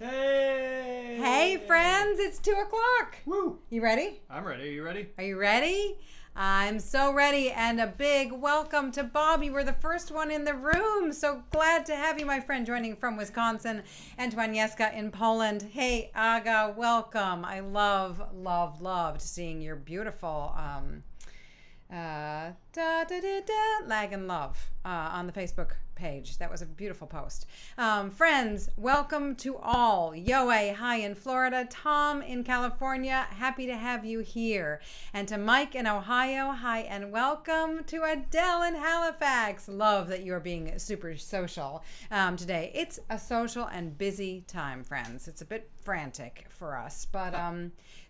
Hey! Hey friends, it's 2 o'clock. Woo! You ready? I'm ready. Are you ready? Are you ready? I'm so ready, and a big welcome to Bobby. We're the first one in the room. So glad to have you, my friend, joining from Wisconsin, and to Agnieszka in Poland. Hey, Aga, welcome. I loved seeing your beautiful lag and love on the Facebook page. That was a beautiful post. Friends, welcome to all. Yoe, hi in Florida. Tom in California, happy to have you here. And to Mike in Ohio, hi and welcome. To Adele in Halifax, love that you are being super social today. It's a social and busy time, friends. It's a bit frantic for us, but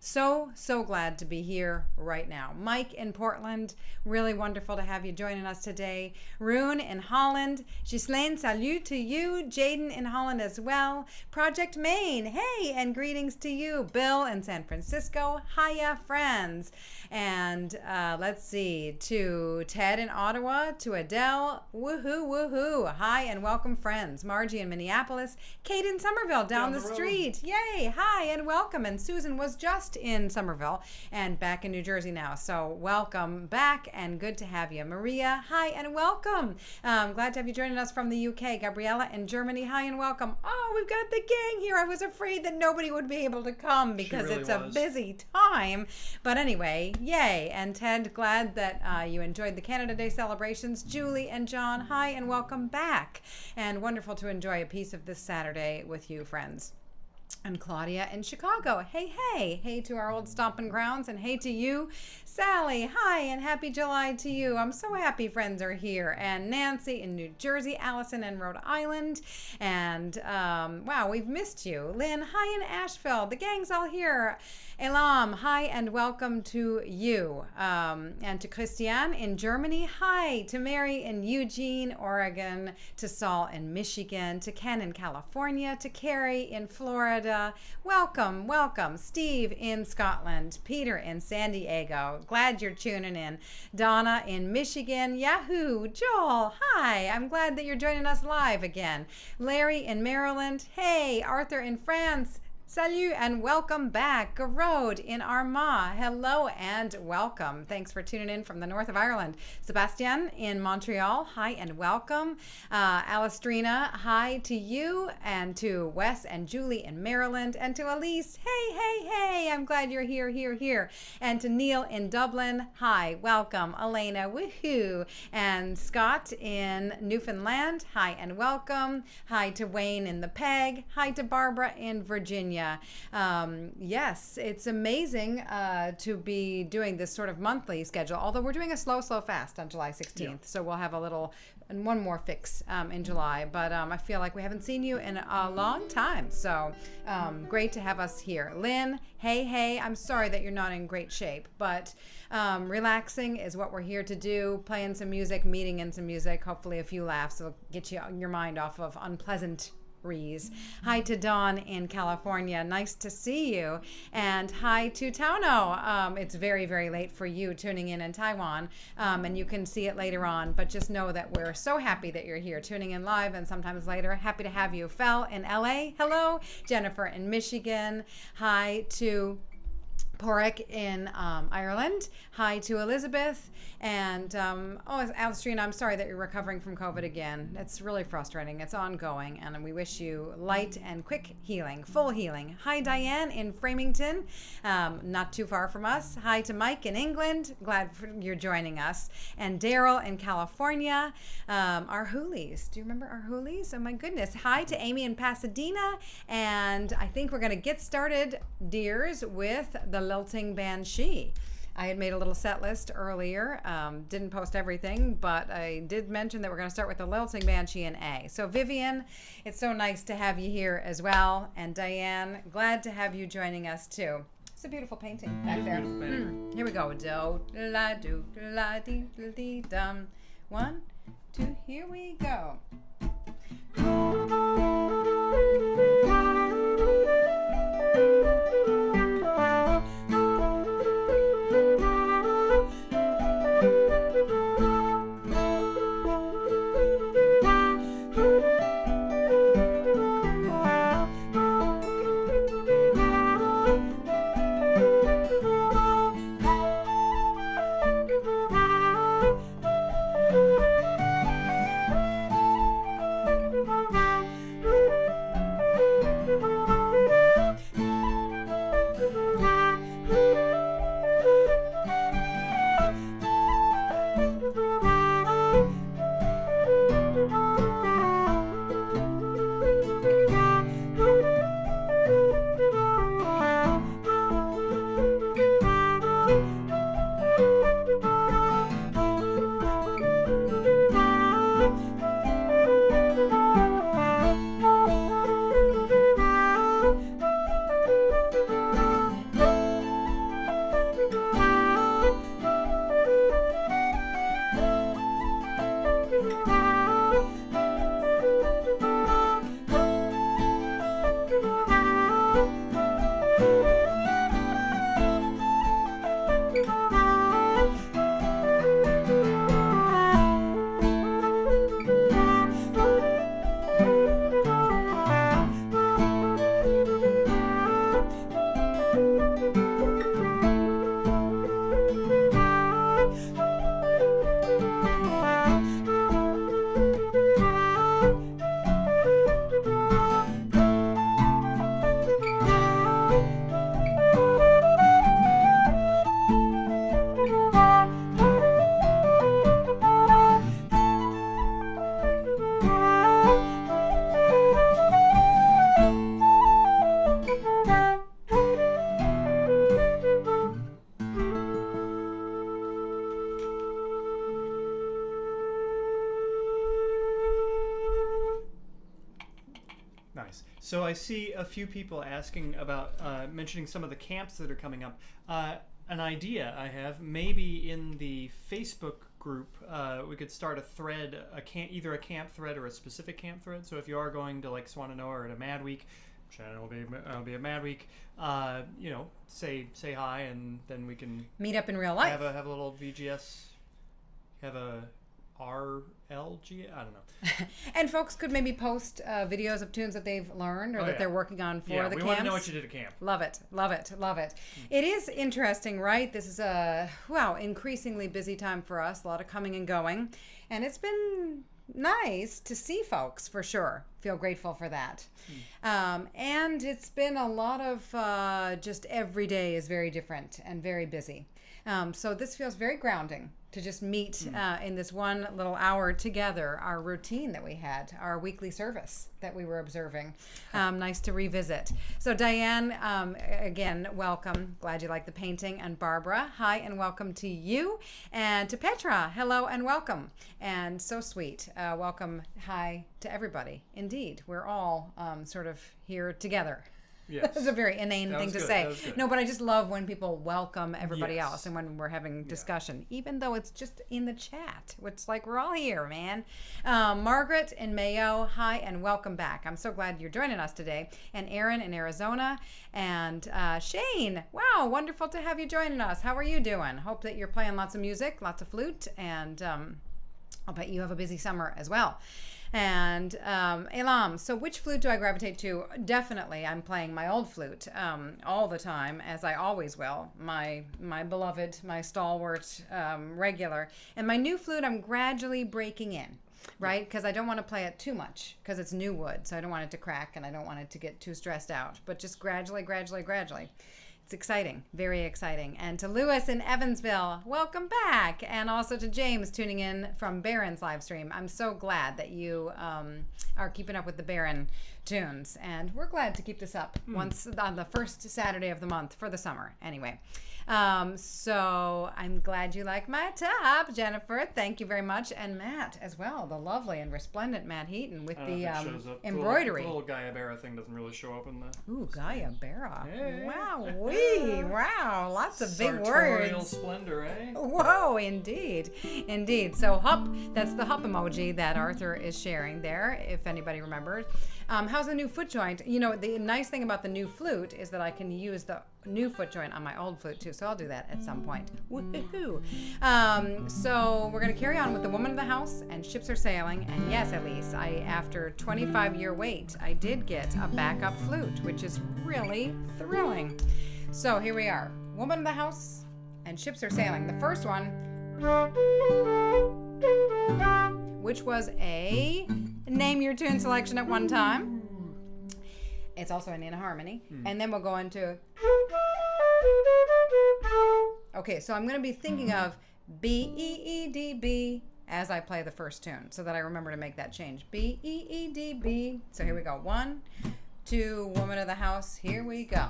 so glad to be here right now. Mike in Portland, really wonderful to have you joining us today. Rune in Holland, Ghislaine, salut to you. Jaden in Holland as well. Project Maine, hey, and greetings to you. Bill in San Francisco, hiya friends. And let's see, to Ted in Ottawa, to Adele, woohoo, hi and welcome friends. Margie in Minneapolis, Kate in Somerville down the street, yay, hi and welcome. And Susan was just in Somerville and back in New Jersey now, so welcome back and good to have you. Maria, hi and welcome. Glad to have you joining us from the UK. Gabriella in Germany, hi and welcome. Oh, we've got the gang here. I was afraid that nobody would be able to come because really it's a busy time, but anyway, yay. And Ted, glad that you enjoyed the Canada Day celebrations. Julie and John, hi and welcome back, and wonderful to enjoy a piece of this Saturday with you, friends. And Claudia in Chicago, hey to our old stomping grounds, and hey to you, Sally, hi and happy July to you. I'm so happy friends are here. And Nancy in New Jersey, Allison in Rhode Island, and wow, we've missed you. Lynn, hi in Asheville, the gang's all here. Elam, hi and welcome to you. And to Christiane in Germany, hi. To Mary in Eugene, Oregon, to Saul in Michigan, to Ken in California, to Carrie in Florida, welcome. Steve in Scotland, Peter in San Diego, glad you're tuning in. Donna in Michigan, Yahoo, Joel, hi, I'm glad that you're joining us live again. Larry in Maryland, hey. Arthur in France, salut and welcome back. Garode in Armagh, hello and welcome. Thanks for tuning in from the north of Ireland. Sebastian in Montreal, hi and welcome. Alistrina, hi to you, and to Wes and Julie in Maryland, and to Elise, hey, I'm glad you're here. And to Neil in Dublin, hi, welcome. Elena, woohoo. And Scott in Newfoundland, hi and welcome. Hi to Wayne in the Peg, hi to Barbara in Virginia. Yes, it's amazing to be doing this sort of monthly schedule, although we're doing a slow fast on July 16th, so we'll have a little and one more fix in July, but I feel like we haven't seen you in a long time, so great to have us here. Lynn, hey, I'm sorry that you're not in great shape, but relaxing is what we're here to do, playing some music, meeting in some music, hopefully a few laughs will get your mind off of unpleasant Rees. Hi to Dawn in California, nice to see you. And hi to Tauno. It's very late for you tuning in Taiwan, and you can see it later on, but just know that we're so happy that you're here tuning in live and sometimes later. Happy to have you. Fel in LA, hello. Jennifer in Michigan, hi to Porrick in Ireland, hi to Elizabeth, and Alistrina, I'm sorry that you're recovering from COVID again. It's really frustrating. It's ongoing, and we wish you light and quick healing, full healing. Hi Diane in Framingham, not too far from us. Hi to Mike in England, glad you're joining us. And Daryl in California, our Hoolies. Do you remember our Hoolies? Oh my goodness. Hi to Amy in Pasadena, and I think we're going to get started, dears, with the Lilting Banshee. I had made a little set list earlier, didn't post everything, but I did mention that we're going to start with the Lilting Banshee in A. So Vivian, it's so nice to have you here as well, and Diane, glad to have you joining us too. It's a beautiful painting back there. Here we go. Do la do la dee dee dum. 1, 2, here we go. So I see a few people asking about mentioning some of the camps that are coming up. An idea I have, maybe in the Facebook group, we could start a thread, either a camp thread or a specific camp thread. So if you are going to like Swannanoa or at a Mad Week, Shannon will be a Mad Week. Say hi, and then we can meet up in real life. Have a little VGS. Have a RLG. I don't know. And folks could maybe post videos of tunes that they've learned or that they're working on for the camps. We want to know what you did at camp. Love it, love it, love it. It is interesting, right? This is a increasingly busy time for us. A lot of coming and going, and it's been nice to see folks for sure. Feel grateful for that. And it's been a lot of just every day is very different and very busy. So this feels very grounding to just meet in this one little hour together, our routine that we had, our weekly service that we were observing. Nice to revisit. So Diane, again, welcome. Glad you like the painting. And Barbara, hi and welcome to you. And to Petra, hello and welcome. And so sweet. Welcome, hi to everybody. Indeed, we're all sort of here together. Yes. That's a very inane thing to say. No, but I just love when people welcome everybody else and when we're having discussion, even though it's just in the chat. It's like we're all here, man. Margaret in Mayo, hi and welcome back. I'm so glad you're joining us today. And Aaron in Arizona and Shane. Wow, wonderful to have you joining us. How are you doing? Hope that you're playing lots of music, lots of flute, and I'll bet you have a busy summer as well. And Elam, so which flute do I gravitate to? Definitely, I'm playing my old flute all the time, as I always will. My beloved, my stalwart, regular. And my new flute, I'm gradually breaking in, right? Because I don't want to play it too much, because it's new wood, so I don't want it to crack, and I don't want it to get too stressed out. But just gradually. It's exciting, very exciting. And to Lewis in Evansville, welcome back. And also to James tuning in from Baron's live stream. I'm so glad that you are keeping up with the Baron tunes. And we're glad to keep this up once on the first Saturday of the month for the summer. Anyway, so I'm glad you like my top, Jennifer. Thank you very much. And Matt as well, the lovely and resplendent Matt Heaton with the embroidery. The little Gaia Barra thing doesn't really show up in the... Ooh, Gaia Barra. Hey. Wow, lots of big Sartorial words. splendor, eh? Whoa, indeed. So Hup, that's the Hup emoji that Arthur is sharing there, if anybody remembers. How's the new foot joint? You know, the nice thing about the new flute is that I can use the new foot joint on my old flute too, so I'll do that at some point. Woohoo! So we're going to carry on with the Woman of the House and Ships Are Sailing, and yes, Elise, after 25-year wait, I did get a backup flute, which is really thrilling. So here we are, Woman of the House and Ships Are Sailing. The first one, which was a name your tune selection at one time. It's also in harmony. And then we'll go into... Okay, so I'm going to be thinking of B-E-E-D-B as I play the first tune so that I remember to make that change. B-E-E-D-B. So here we go. 1, 2, Woman of the House. Here we go.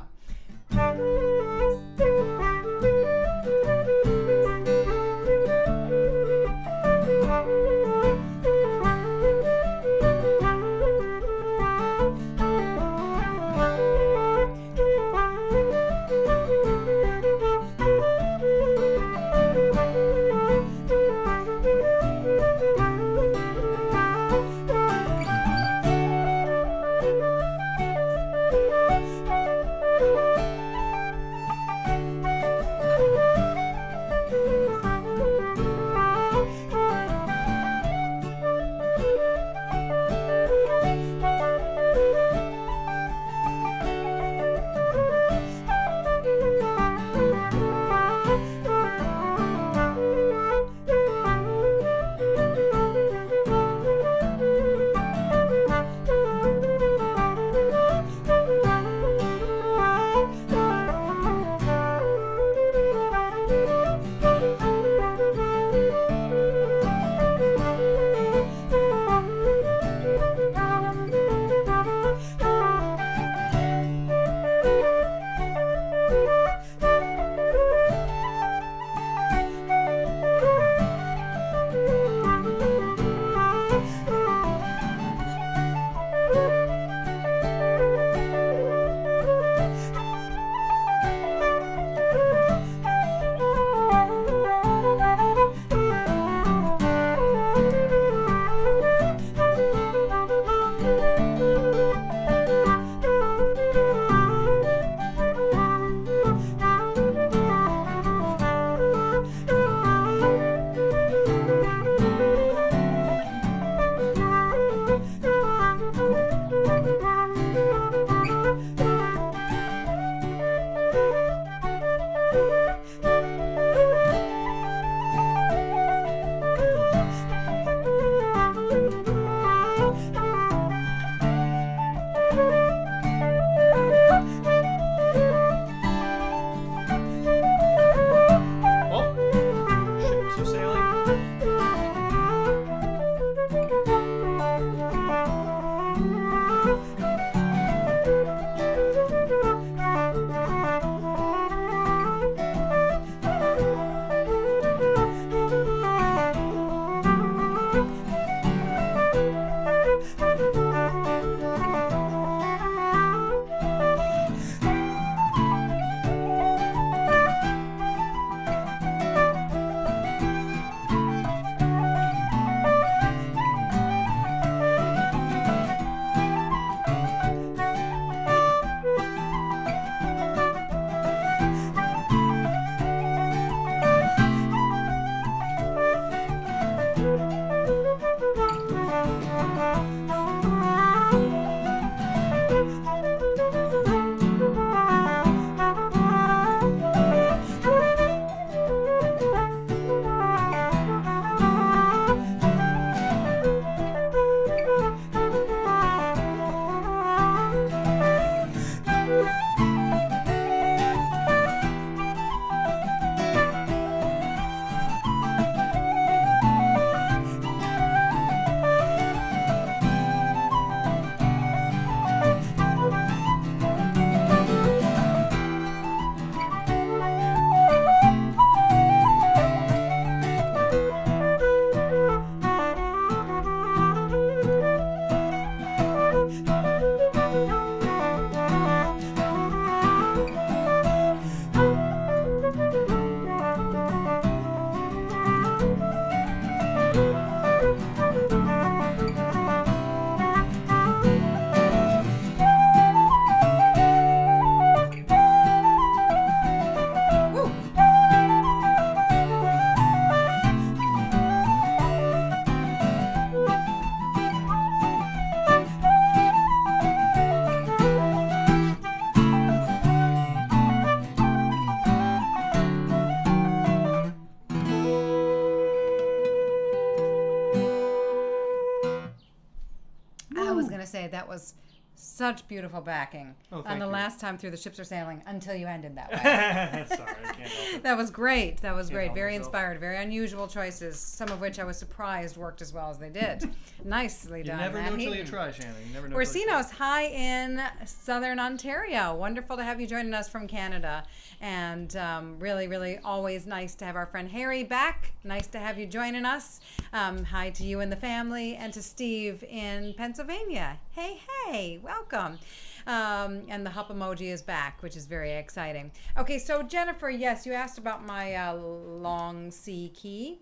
say that was such beautiful backing Oh, on thank the you. last time through The Ships Are Sailing until you ended that way. Sorry, I can't help it. That was great. That was Can't great. help Very myself. inspired. Very unusual choices. Some of which I was surprised worked as well as they did. Nicely You done. never Matt know till you Heaton. try, Shannon. You never know till you Orsinos, hi in Southern Ontario. Wonderful to have you joining us from Canada. And really, really always nice to have our friend Harry back. Nice to have you joining us. Hi to you and the family, and to Steve in Pennsylvania. Hey, hey, welcome. And the hup emoji is back, which is very exciting. Okay, so Jennifer, yes, you asked about my long C key.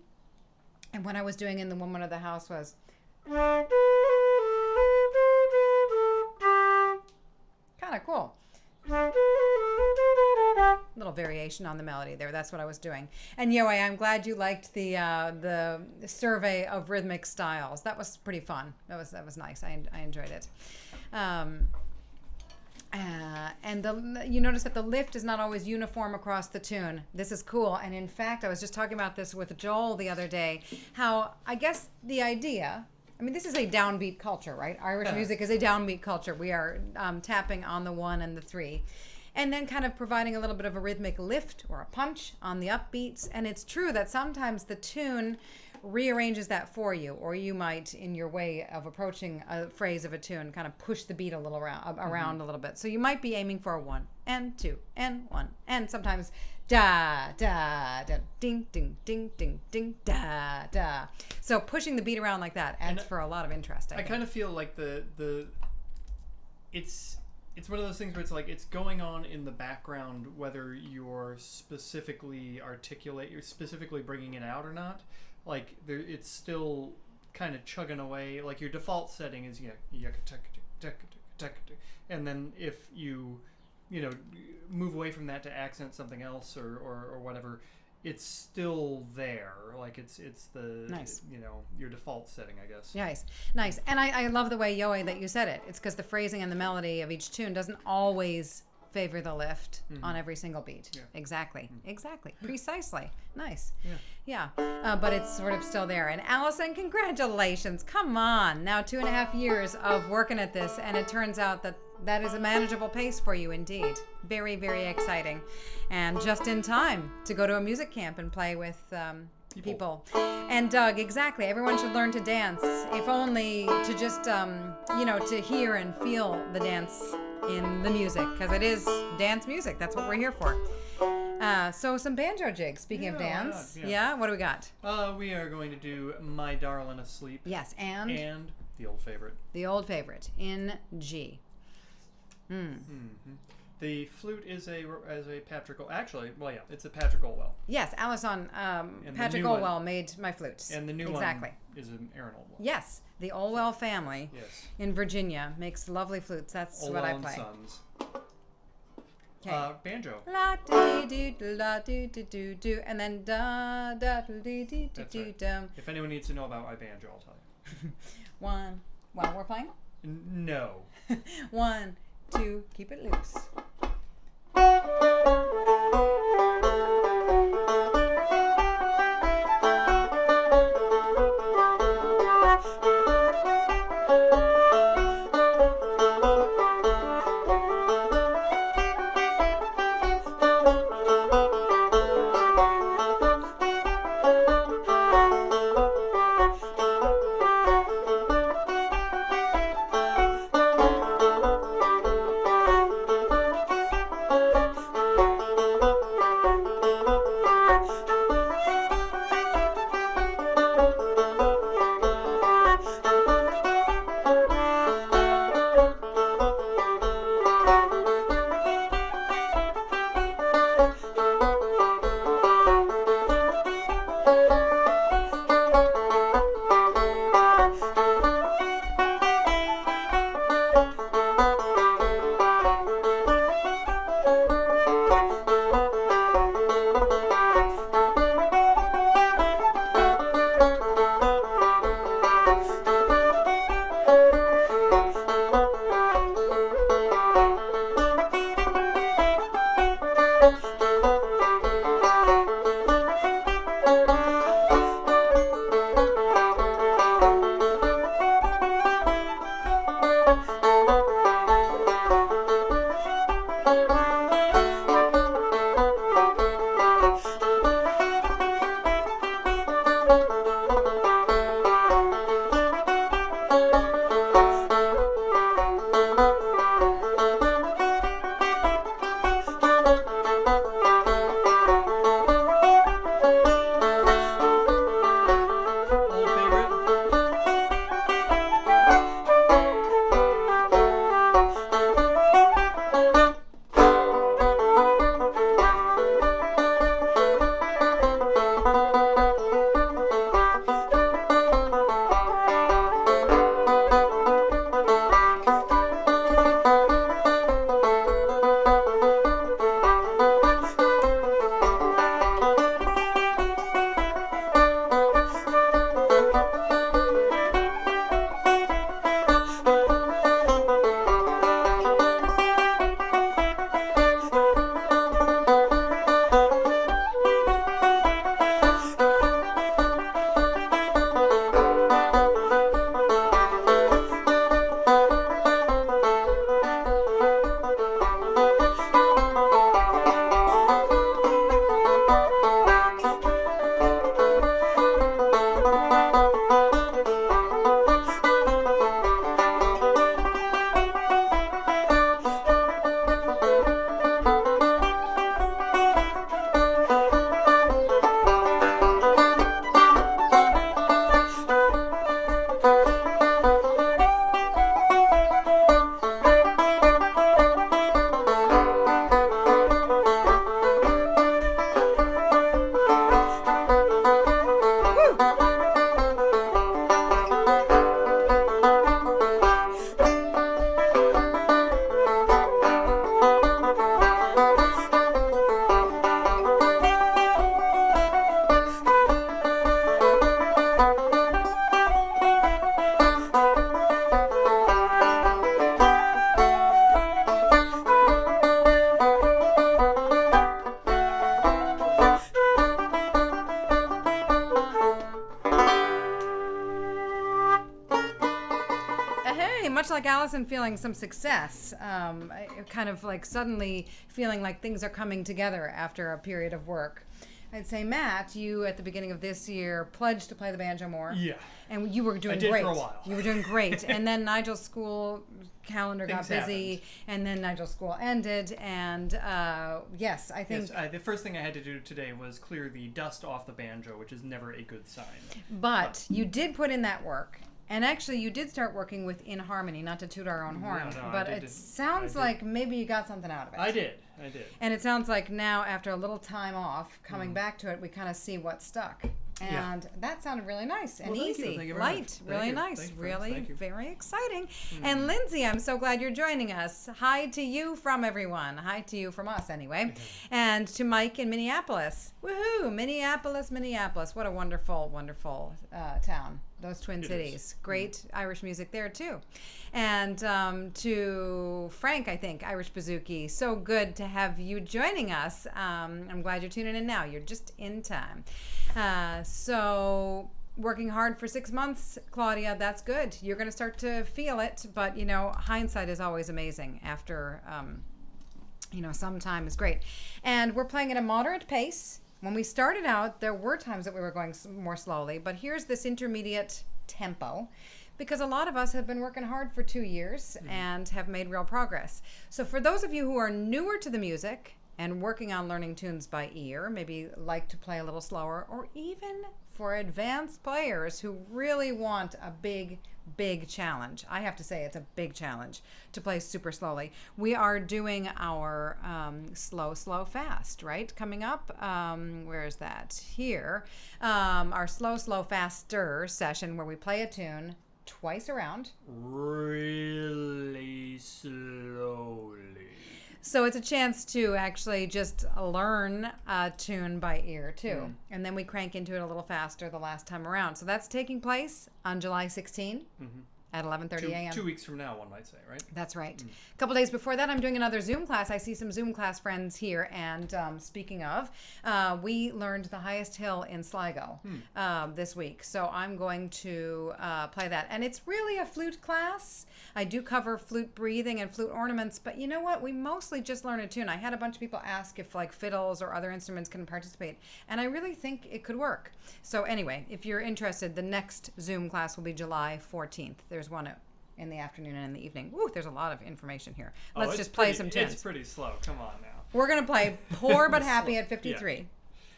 And what I was doing in The Woman of the House was... kind of cool. Little variation on the melody there. That's what I was doing. And Yoey, I'm glad you liked the survey of rhythmic styles. That was pretty fun. That was nice. I enjoyed it. And you notice that the lift is not always uniform across the tune. This is cool. And in fact, I was just talking about this with Joel the other day, how I guess the idea, I mean, this is a downbeat culture, right? Irish music is a downbeat culture. We are tapping on the 1 and the 3. And then kind of providing a little bit of a rhythmic lift or a punch on the upbeats. And it's true that sometimes the tune rearranges that for you, or you might, in your way of approaching a phrase of a tune, kind of push the beat a little around a little bit. So you might be aiming for a 1 and 2 and 1, and sometimes da da da ding ding ding ding ding da da. So pushing the beat around like that adds for a lot of interest. I kind of feel like it's one of those things where it's like it's going on in the background whether you're specifically bringing it out or not. Like it's still kind of chugging away. Like your default setting is and then if you move away from that to accent something else or whatever, it's still there. Like it's the Nice. Your default setting, I guess. Nice. And I love the way, Yoey, that you said it. It's because the phrasing and the melody of each tune doesn't always favor the lift on every single beat. Yeah. Exactly. Precisely. Nice. Yeah. But it's sort of still there. And Allison, congratulations. Come on. Now 2.5 years of working at this, and it turns out that is a manageable pace for you indeed. Very, very exciting. And just in time to go to a music camp and play with people. And Doug, exactly. Everyone should learn to dance, if only to just, to hear and feel the dance in the music, because it is dance music. That's what we're here for. So some banjo jigs, speaking of dance. Why not? Yeah. What do we got? We are going to do My Darlin' Asleep. Yes, and the old favorite. The old favorite in G. The flute is a Patrick. Actually, well, yeah, it's a Patrick Olwell. Yes, Allison. Patrick Olwell made my flutes. And the new one is an Aaron Olwell. Yes, the Olwell family in Virginia makes lovely flutes. That's Olwell what I and play. Sons. Okay. Banjo. La dee dee do la dee dee do do, and then da da dee dee That's do right. dum. If anyone needs to know about my banjo, I'll tell you. One. While we're playing. No. 1, 2. Keep it loose. Much like Allison feeling some success, kind of like suddenly feeling like things are coming together after a period of work. I'd say, Matt, you at the beginning of this year pledged to play the banjo more. Yeah. And you were doing I did great. for a while. You were doing great. And then Nigel's school calendar got Things busy, happened. and then Nigel's school ended. And yes, I think. Yes, the first thing I had to do today was clear the dust off the banjo, which is never a good sign. But you did put in that work. And actually, you did start working with In Harmony, not to toot our own horn, No, but it sounds like maybe you got something out of it. I did. And it sounds like now, after a little time off, coming back to it, we kind of see what stuck. And that sounded really nice and easy, Thank you very light, much. really Thank you. nice, Thank you, really Thank you. very exciting. And Lindsay, I'm so glad you're joining us. Hi to you from everyone. Hi to you from us, anyway. And to Mike in Minneapolis. Woohoo! Minneapolis, Minneapolis. What a wonderful, wonderful town. Those Twin Cities. Great Irish music there, too. And to Frank, I think, Irish Bouzouki. So good to have you joining us. I'm glad you're tuning in now. You're just in time. So working hard for 6 months, Claudia, that's good. You're going to start to feel it. But, you know, hindsight is always amazing after, you know, some time is great. And we're playing at a moderate pace. When we started out, there were times that we were going more slowly, but here's this intermediate tempo because a lot of us have been working hard for 2 years and have made real progress. So for those of you who are newer to the music and working on learning tunes by ear, maybe like to play a little slower, or even for advanced players who really want a big challenge. I have to say it's a big challenge to play super slowly. We are doing our slow, fast, right? Coming up, where is that? Here. Our slow, faster session where we play a tune twice around. Really slowly. So it's a chance to actually just learn a tune by ear, too. And then we crank into it a little faster the last time around. So that's taking place on July 16. at 11:30 a.m. 2 weeks from now, one might say, right? That's right. A couple days before that, I'm doing another Zoom class. I see some Zoom class friends here. And speaking of, we learned the highest hill in Sligo this week. So I'm going to play that. And it's really a flute class. I do cover flute breathing and flute ornaments. But you know what? We mostly just learn a tune. I had a bunch of people ask if like fiddles or other instruments can participate. And I really think it could work. So anyway, if you're interested, the next Zoom class will be July 14th. There's one in the afternoon and in the evening. Ooh, there's a lot of information here. Let's just play some tunes. It's pretty slow. Come on now. We're going to play Poor But Happy at 53. Yeah.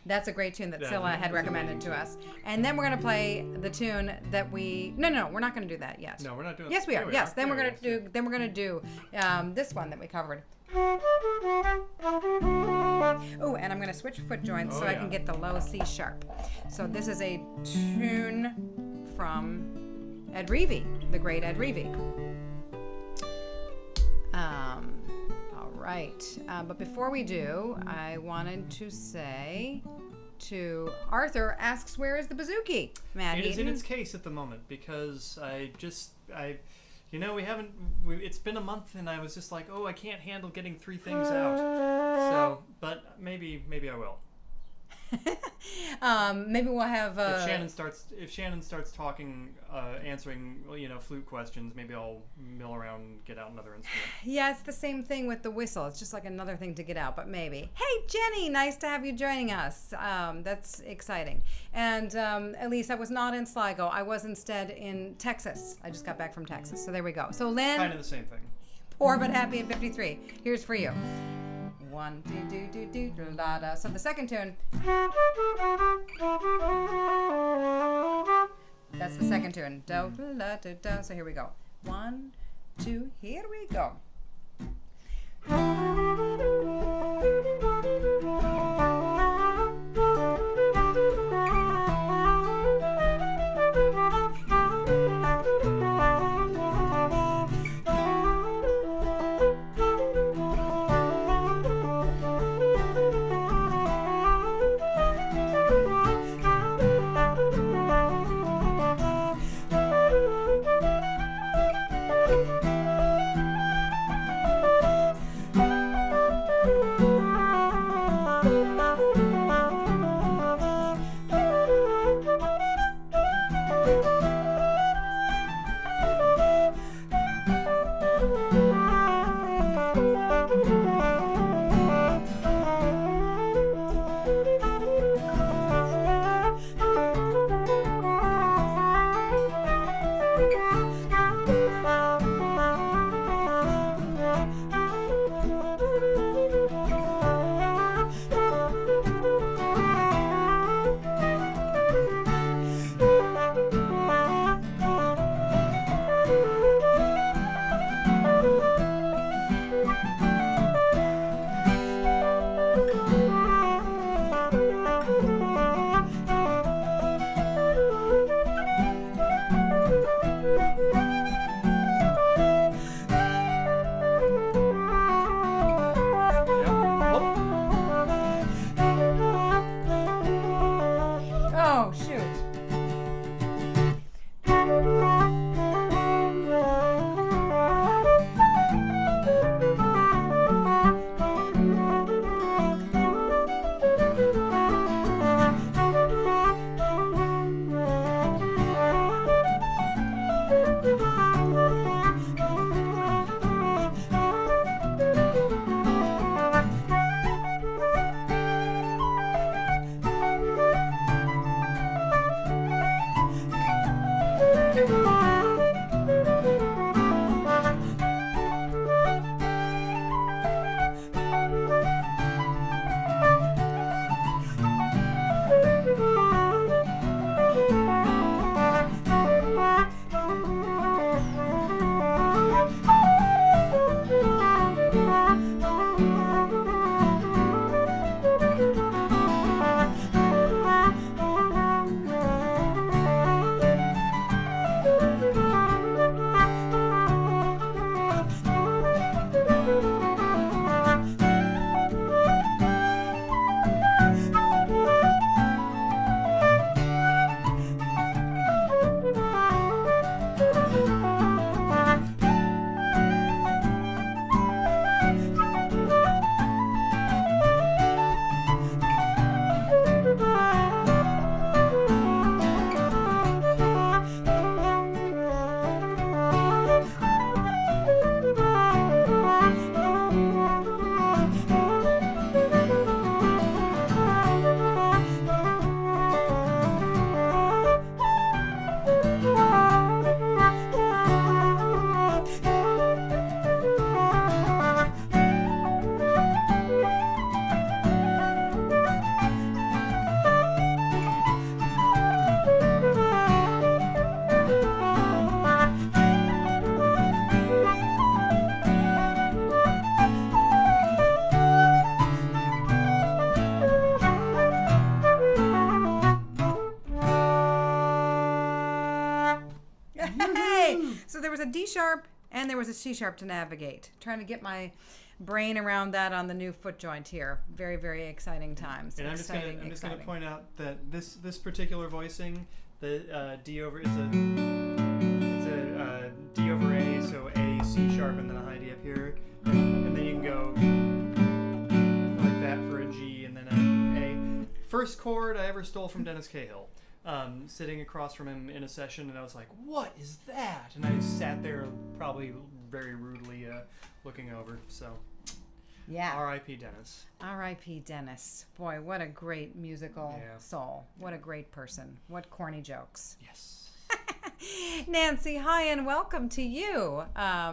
That's a great tune that Scylla had recommended to us. And then we're going to play the tune that we... No, we're not going to do that yet. No, we're not doing Yes, we are. Yes, then we're going to do... Then we're going to do this one that we covered. Oh, and I'm going to switch foot joints so I can get the low C sharp. So this is a tune from Ed Reevy, the great Ed Reevy. All right. But before we do, I wanted to say to Arthur asks, where is the bouzouki? Matt It is Heaton? in its case at the moment because we haven't. It's been a month, and I was just like, oh, I can't handle getting 3 things out. So, but maybe I will. Maybe we'll have. If Shannon starts talking, answering, flute questions, maybe I'll mill around and get out another instrument. Yeah, it's the same thing with the whistle. It's just like another thing to get out, but maybe. Hey, Jenny, nice to have you joining us. That's exciting. And Elise, I was not in Sligo. I was instead in Texas. I just got back from Texas, so there we go. So Lynn, kind of the same thing. Poor But Happy at 53. Here's for you. 1, 2, do, do, do, da, da. So the second tune. That's the second tune. Do, da, da, da. So here we go. 1, 2, here we go. Hey! So there was a D sharp and there was a C sharp to navigate. Trying to get my brain around that on the new foot joint here. Very, very exciting times. And I'm just gonna point out that this particular voicing, the D over, it's a D over A, so A, C sharp, and then a high D up here, and then you can go like that for a G, and then an A. First chord I ever stole from Dennis Cahill. Sitting across from him in a session, and I was like, "What is that?" And I sat there, probably very rudely looking over. So, yeah. R.I.P. Dennis. R.I.P. Dennis. Boy, what a great musical soul. What a great person. What corny jokes. Yes. Nancy, hi and welcome to you.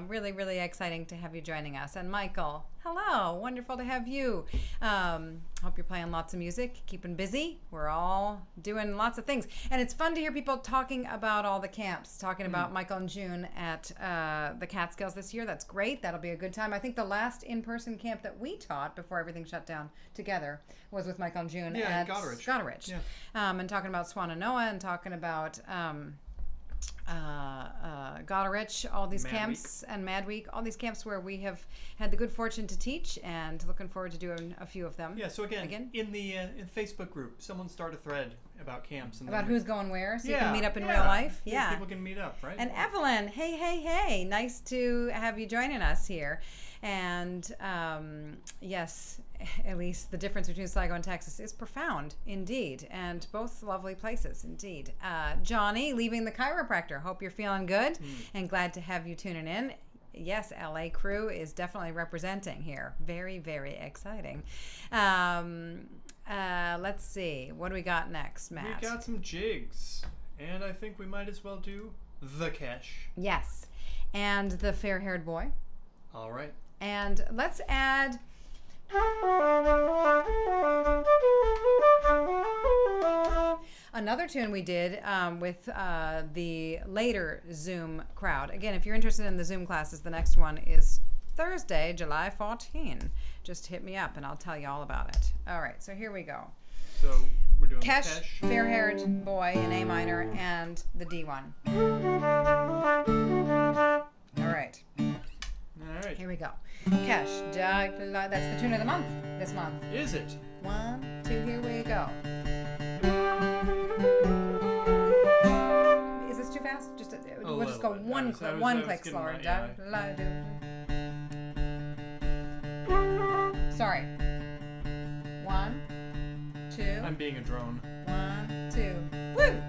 Really, really exciting to have you joining us. And Michael, hello. Wonderful to have you. Hope you're playing lots of music, keeping busy. We're all doing lots of things. And it's fun to hear people talking about all the camps, talking about Michael and June at the Catskills this year. That's great. That'll be a good time. I think the last in-person camp that we taught before everything shut down together was with Michael and June at Goderich. Yeah. And talking about Swananoa and talking about Goderich, all these camps, and Mad Week, all these camps where we have had the good fortune to teach, and looking forward to doing a few of them. Yeah, so again in the Facebook group, someone start a thread about camps. And about who's going where, so you can meet up in real life. Yeah. People can meet up, right? And Evelyn, hey. Nice to have you joining us here. And yes, at least the difference between Sligo and Texas is profound indeed, and both lovely places indeed. Johnny, leaving the chiropractor. Hope you're feeling good and glad to have you tuning in. Yes, LA crew is definitely representing here. Very, very exciting. Let's see. What do we got next, Matt? We got some jigs, and I think we might as well do the Kesh. Yes, and the fair-haired boy. All right. And let's add another tune we did with the later Zoom crowd. Again, if you're interested in the Zoom classes, the next one is Thursday, July 14. Just hit me up and I'll tell you all about it. All right, so here we go. So we're doing Kesh, Kesh. fair-haired boy in A minor, and the D1. All right. All right. Here we go. Kesh, that's the tune of the month this month. Is it? 1, 2, here we go. Is this too fast? We'll just go one click slower. Sorry. 1, 2. I'm being a drone. 1, 2. Woo!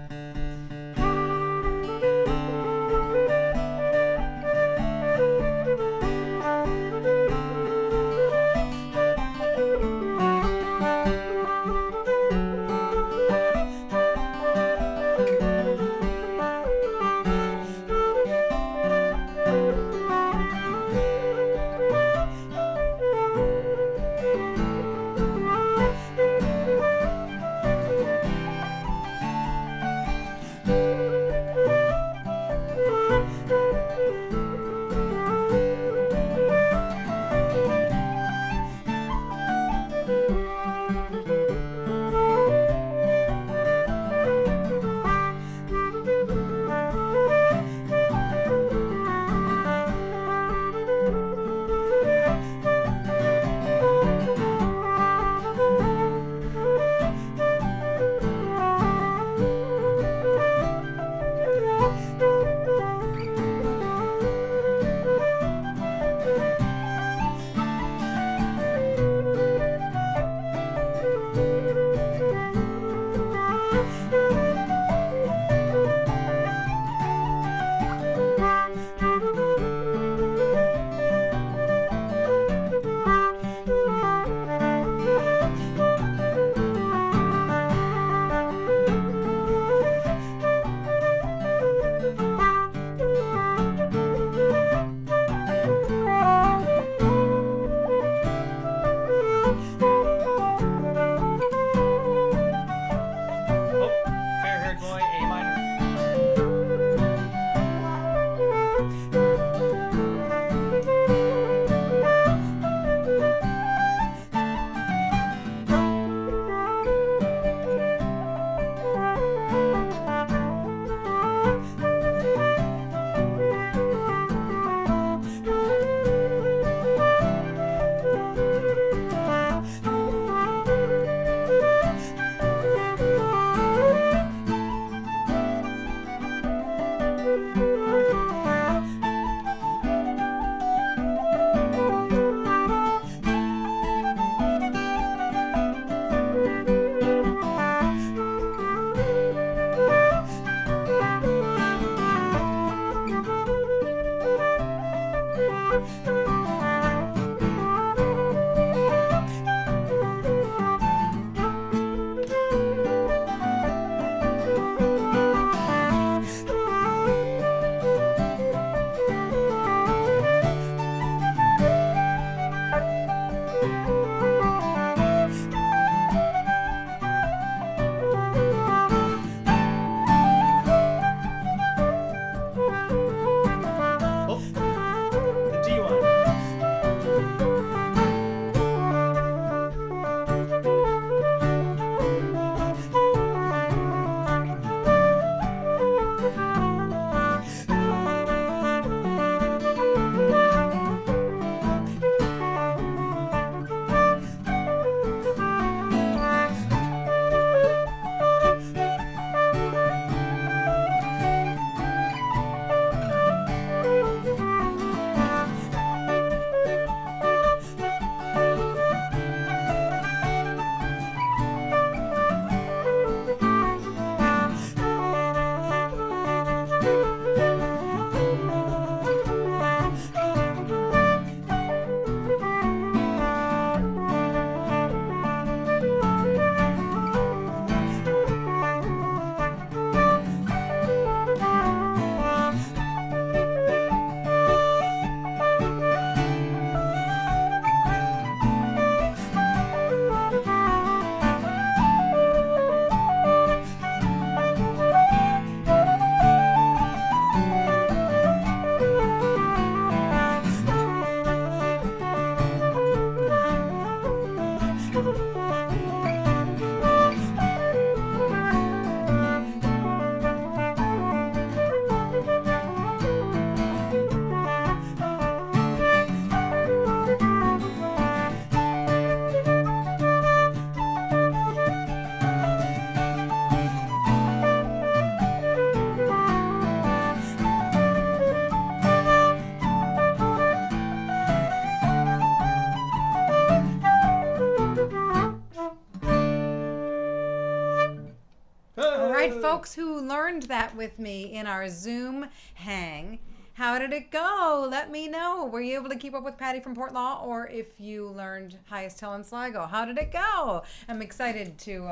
folks who learned that with me in our Zoom hang, how did it go? Let me know. Were you able to keep up with Paddy from Portlaw, or if you learned Highest Hill in Sligo? How did it go? I'm excited to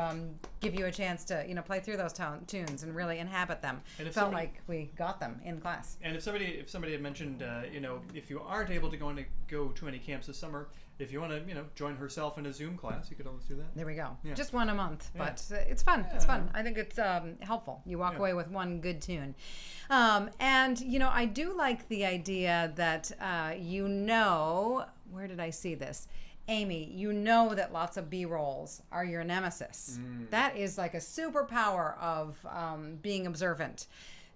give you a chance to play through those tunes and really inhabit them. And it felt like we got them in class. And if somebody had mentioned, if you aren't able to go to any camps this summer, if you want to, join herself in a Zoom class, you could always do that. There we go. Yeah. Just one a month, but it's fun. Yeah. It's fun. I think it's helpful. You walk away with one good tune. And, I do like the idea that, where did I see this? Amy, that lots of B-rolls are your nemesis. That is like a superpower of being observant.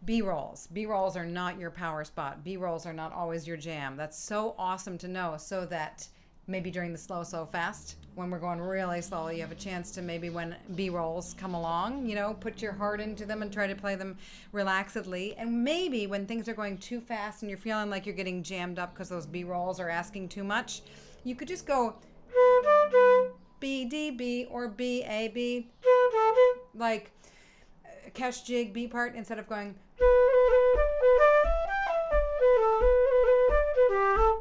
B-rolls are not your power spot. B-rolls are not always your jam. That's so awesome to know, so that maybe during the slow fast, when we're going really slowly, you have a chance to, maybe when B-rolls come along, put your heart into them and try to play them relaxedly. And maybe when things are going too fast and you're feeling like you're getting jammed up because those B-rolls are asking too much, you could just go B, D, B, or B, A, B, like Kesh jig B part, instead of going.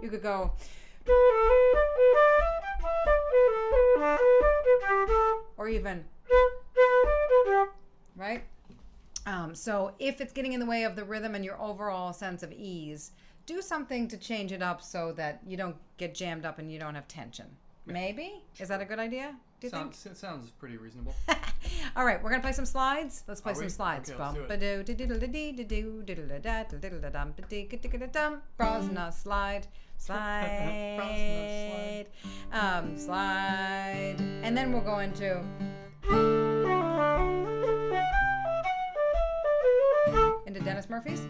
You could go. Or even, right? So if it's getting in the way of the rhythm and your overall sense of ease, do something to change it up so that you don't get jammed up and you don't have tension. Maybe? Is that a good idea? Do you think? It sounds pretty reasonable. All right, we're going to play some slides. Let's play some slides. Okay, let's do it. Brosna slide. Slide. Slide. And then we'll go into Dennis Murphy's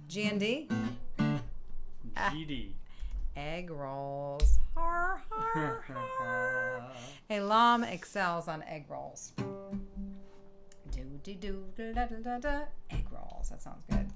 G and D. GD. Egg rolls. Har, har, har. A llama excels on egg rolls. Egg rolls. That sounds good.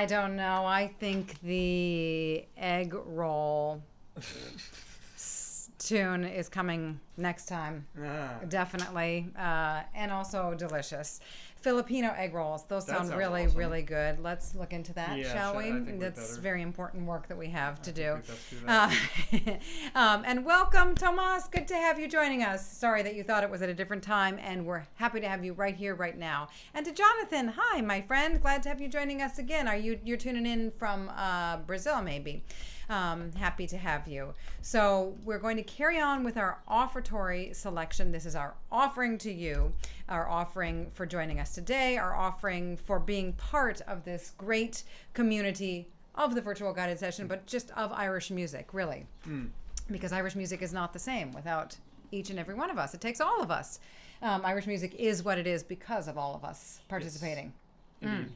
don't know. I think the egg roll tune is coming next time. Definitely. And also delicious. Filipino egg rolls. Those sound really, awesome. really good. Let's look into that, shall we? I think That's better. very important work that we have to do. We best do that. And welcome, Tomas. Good to have you joining us. Sorry that you thought it was at a different time, and we're happy to have you right here, right now. And to Jonathan, hi, my friend. Glad to have you joining us again. You're tuning in from Brazil, maybe? Happy to have you. So we're going to carry on with our offertory selection. This is our offering to you, our offering for joining us today, our offering for being part of this great community of the virtual guided session, but just of Irish music, really. Because Irish music is not the same without each and every one of us. It takes all of us. Irish music is what it is because of all of us participating. Yes.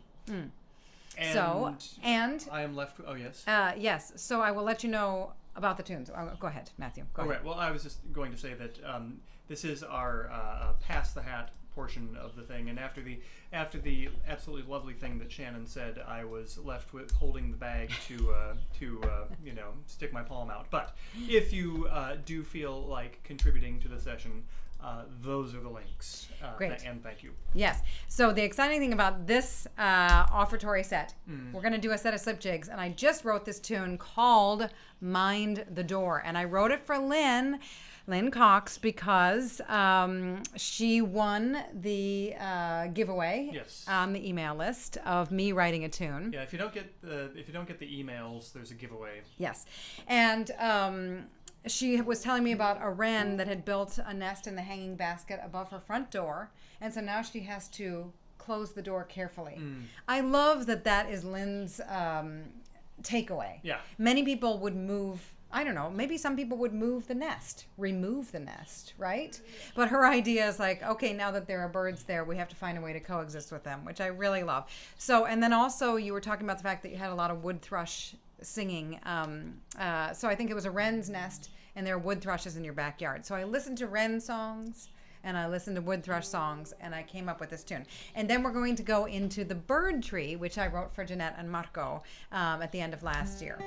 And I am left. Oh yes. Yes. So I will let you know about the tunes. Go ahead, Matthew. Go ahead. Right. Well, I was just going to say that this is our pass the hat portion of the thing, and after the absolutely lovely thing that Shannon said, I was left with holding the bag to stick my palm out. But if you do feel like contributing to the session, those are the links. Great. And thank you. Yes. So the exciting thing about this offertory set, we're going to do a set of slip jigs, and I just wrote this tune called Mind the Door, and I wrote it for Lynn Cox, because she won the giveaway on the email list of me writing a tune. Yeah. If you don't get the emails, there's a giveaway. Yes. And she was telling me about a wren that had built a nest in the hanging basket above her front door, and so now she has to close the door carefully. I love that is Lynn's takeaway. Yeah. Many people would move, I don't know, maybe some people would remove the nest, right? But her idea is like, okay, now that there are birds there, we have to find a way to coexist with them, which I really love. So, and then also you were talking about the fact that you had a lot of wood thrush singing. So I think it was a wren's nest, and there are wood thrushes in your backyard. So I listened to wren songs, and I listened to wood thrush songs, and I came up with this tune. And then we're going to go into the bird tree, which I wrote for Jeanette and Marco at the end of last year.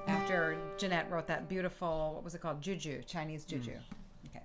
After Jeanette wrote that beautiful, what was it called? Juju, Chinese juju. Okay.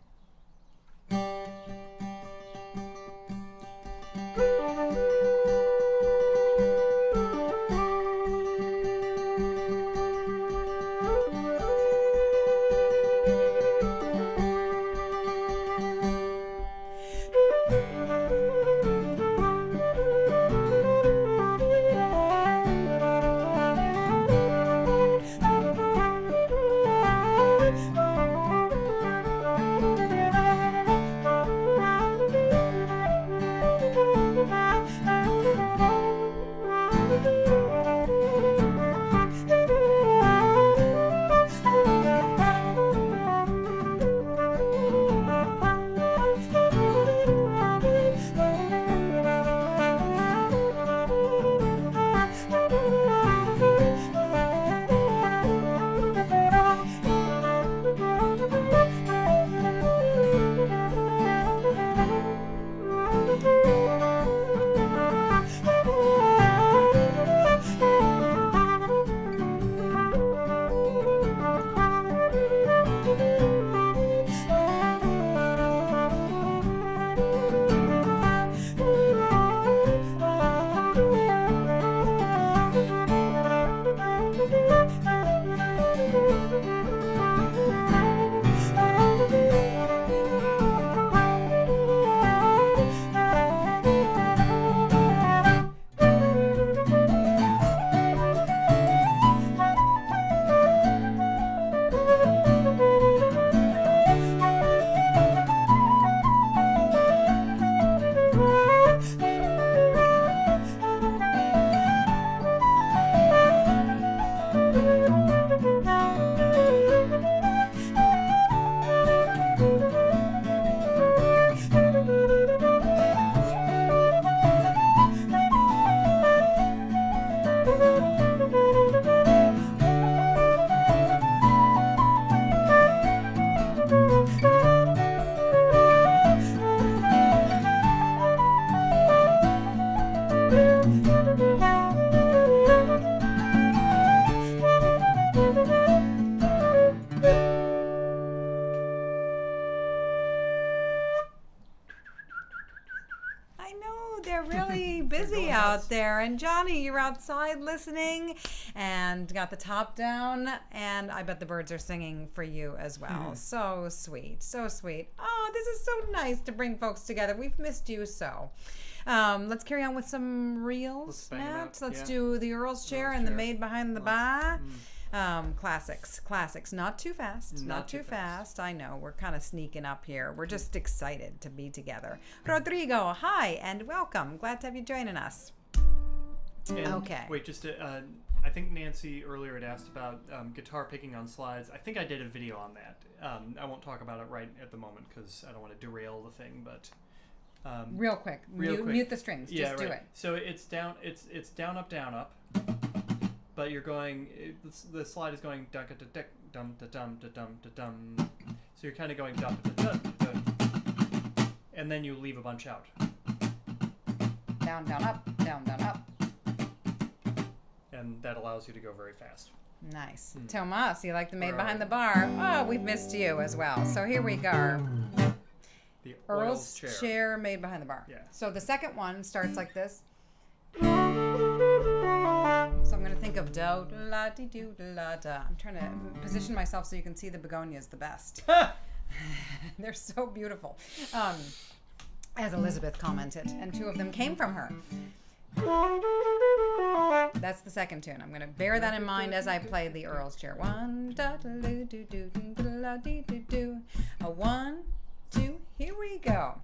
out there. And Johnny, you're outside listening and got the top down. And I bet the birds are singing for you as well. So sweet. So sweet. Oh, this is so nice to bring folks together. We've missed you so. Let's carry on with some reels, Matt. Let's do the Earl's chair and the Maid behind the bar. Classics. Not too fast. Not too fast. I know. We're kind of sneaking up here. We're just excited to be together. Rodrigo, hi and welcome. Glad to have you joining us. And okay. Wait, just to, I think Nancy earlier had asked about guitar picking on slides. I think I did a video on that. I won't talk about it right at the moment because I don't want to derail the thing, but... real quick. Mute the strings. Yeah, just do it. So it's down, down, up. But you're going, the slide is going dum da dum da dum da dum da dum. So you're kind of going dum da dum da dum. And then you leave a bunch out. Down, down, up, down, down, up. And that allows you to go very fast. Nice. Tomas, you like the Maid behind the bar? Oh, we've missed you as well. So here we go. The Earl's chair Maid behind the bar. Yeah. So the second one starts like this. So I'm going to think of do la di do la da. I'm trying to position myself so you can see the begonias the best. They're so beautiful. As Elizabeth commented, and two of them came from her. That's the second tune. I'm going to bear that in mind as I play the Earl's chair. 1 da do do do do la di do do. A 1, 2. Here we go.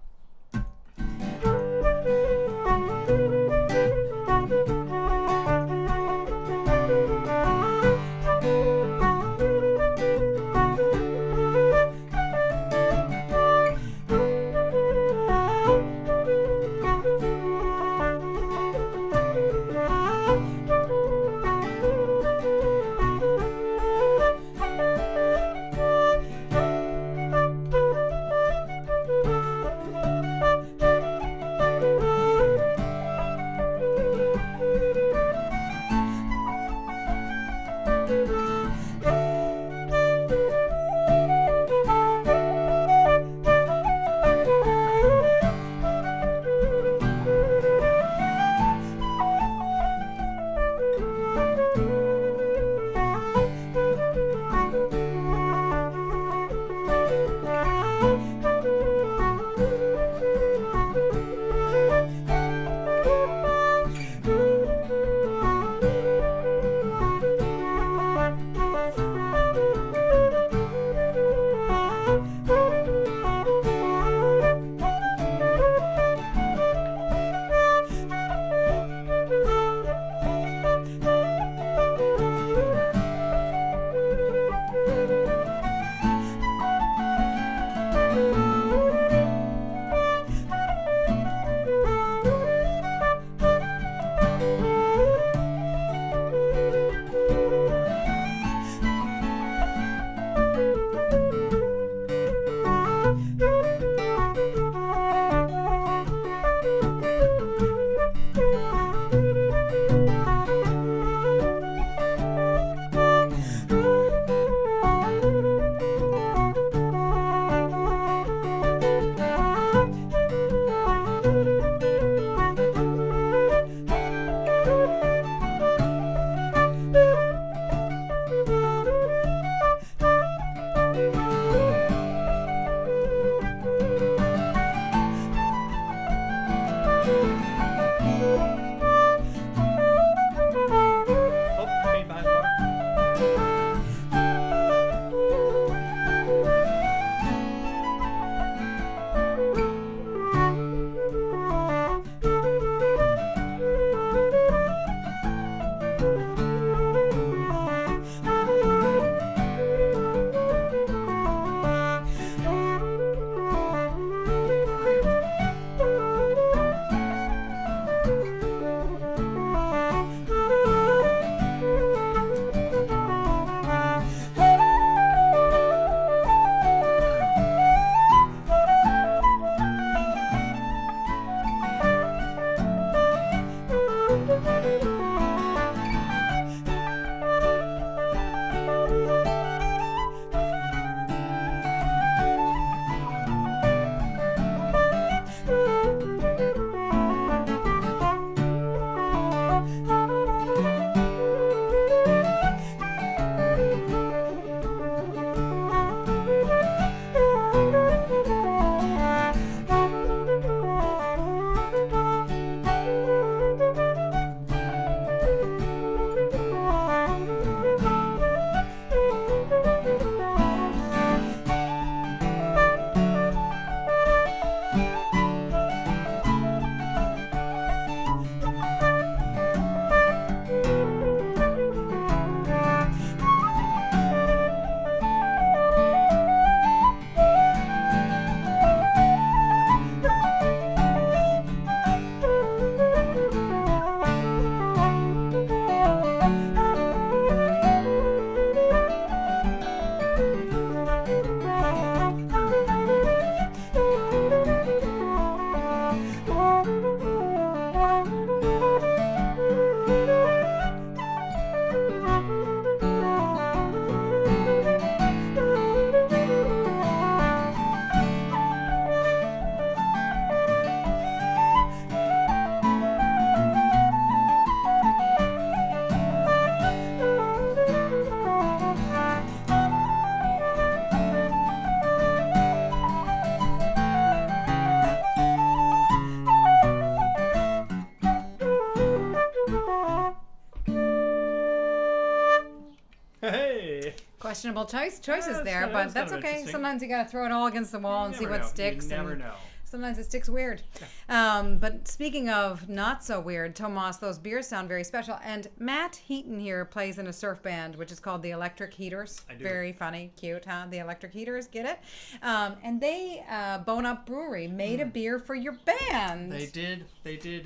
Hey. Questionable choices That's there, kind of- but that's that's kind of okay. interesting. Sometimes you gotta throw it all against the wall and see what sticks. You never and know. Sometimes it sticks weird. But speaking of not so weird, Tomas, those beers sound very special. And Matt Heaton here plays in a surf band, which is called the Electric Heaters. I do. Very funny, cute, huh? The Electric Heaters, get it? And they, Bone Up Brewery, made a beer for your band. They did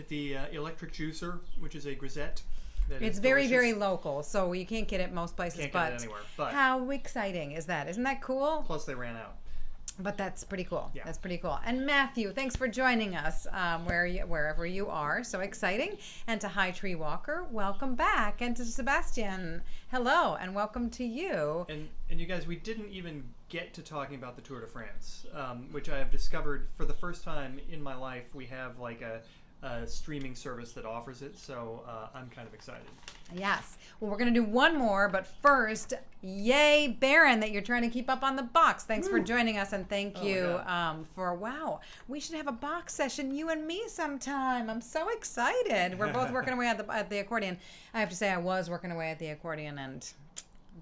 the Electric Juicer, which is a grisette. That It's is very, delicious. very local, so you can't get it most places. Can't but get it anywhere. But how exciting is that? Isn't that cool? plus they ran out. But that's pretty cool. Yeah. That's pretty cool. And Matthew, thanks for joining us wherever you are. So exciting. And to High Tree Walker, welcome back. And to Sebastian, hello and welcome to you. And you guys, we didn't even get to talking about the Tour de France, which I have discovered for the first time in my life. We have like a streaming service that offers it, so I'm kind of excited. Yes. Well, we're going to do one more, but first, yay, Baron, that you're trying to keep up on the box. Thanks for joining us, and thank you wow, we should have a box session, you and me sometime. I'm so excited. We're both working away at the accordion. I have to say I was working away at the accordion and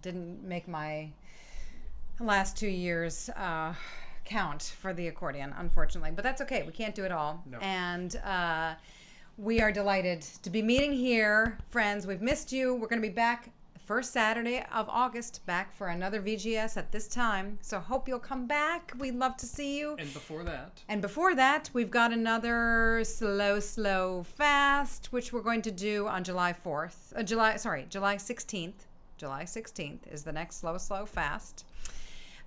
didn't make my last 2 years count for the accordion, unfortunately. But that's okay. We can't do it all. No. And we are delighted to be meeting here, friends. We've missed you. We're going to be back first Saturday of August, back for another VGS at this time. So hope you'll come back. We'd love to see you. And before that, We've got another slow fast, which we're going to do on July 16th. July 16th is the next slow fast.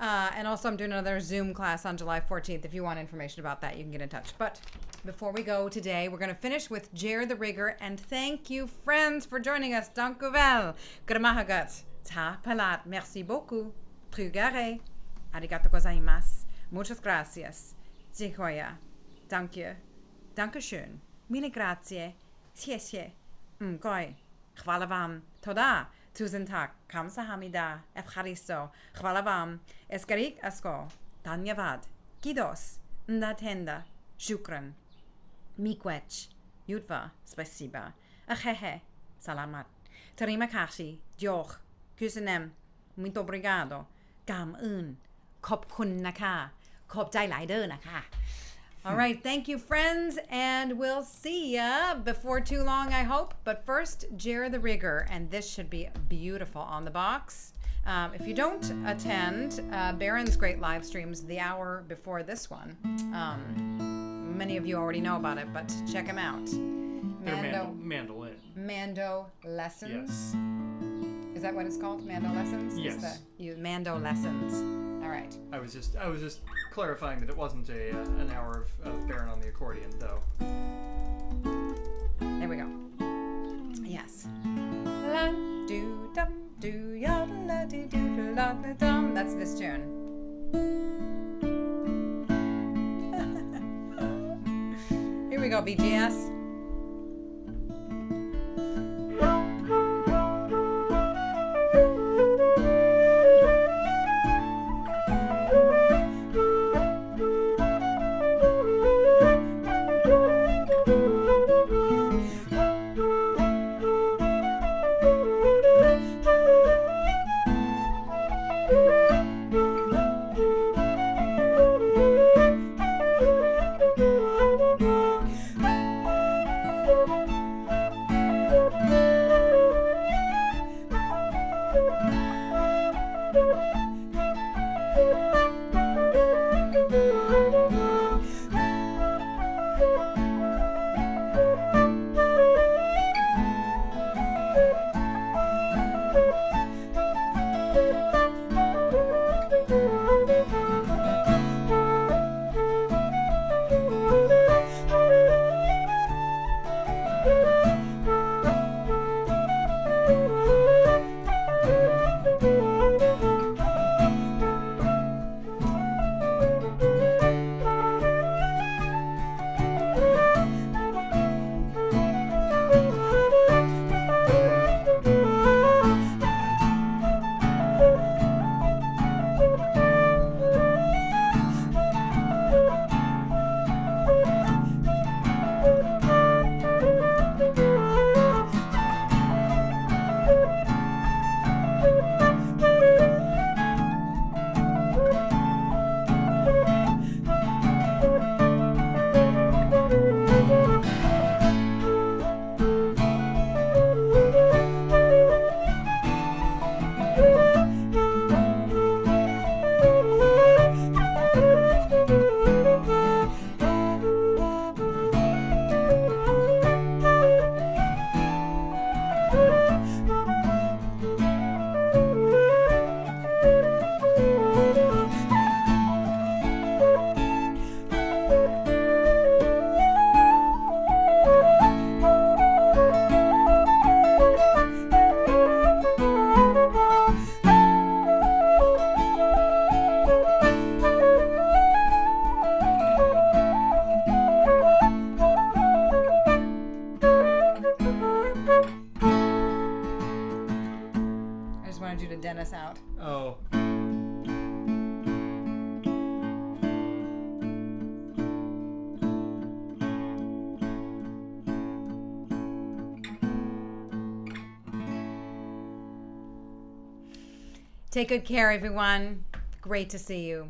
And also I'm doing another Zoom class on July 14th. If you want information about that, you can get in touch. But before we go today, we're going to finish with Jer the Rigger. And thank you, friends, for joining us. Dank u wel. Gramahagat. Ta palat. Merci beaucoup. Trugare. Arigato gozaimasu. Muchas gracias. Dziękuję. Danke. Dankeschön. Mille grazie. Siesye. Goi. Chwala wam. Toda. Tusen tak. Kamsahamida. Efcharisto. Chwala wam. Eskarik asko. Danyavad. Kidos. Ndatenda. Shukran. Mikwech. Yudva. Spasiba. Ahehe. Salamat. Terima kasih. Diolch. Kusenem. Muito obrigado. Gam un. Khop kun naka. Khop jai lai dur naka. All right, thank you, friends, and we'll see ya before too long, I hope. But first, Jer the Rigger, and this should be beautiful on the box. If you don't attend Baron's great live streams the hour before this one, many of you already know about it, but check him out. they're mandolin. Mando Lessons. Yes. Is that what it's called? Mando Lessons? Yes. Mando Lessons. All right. I was just clarifying that it wasn't an hour of Baron on the accordion, though. There we go. Yes. La do dum do ya la do do la da dum. That's this tune. Here we go, BGS. Dennis out. Oh. Take good care, everyone. Great to see you.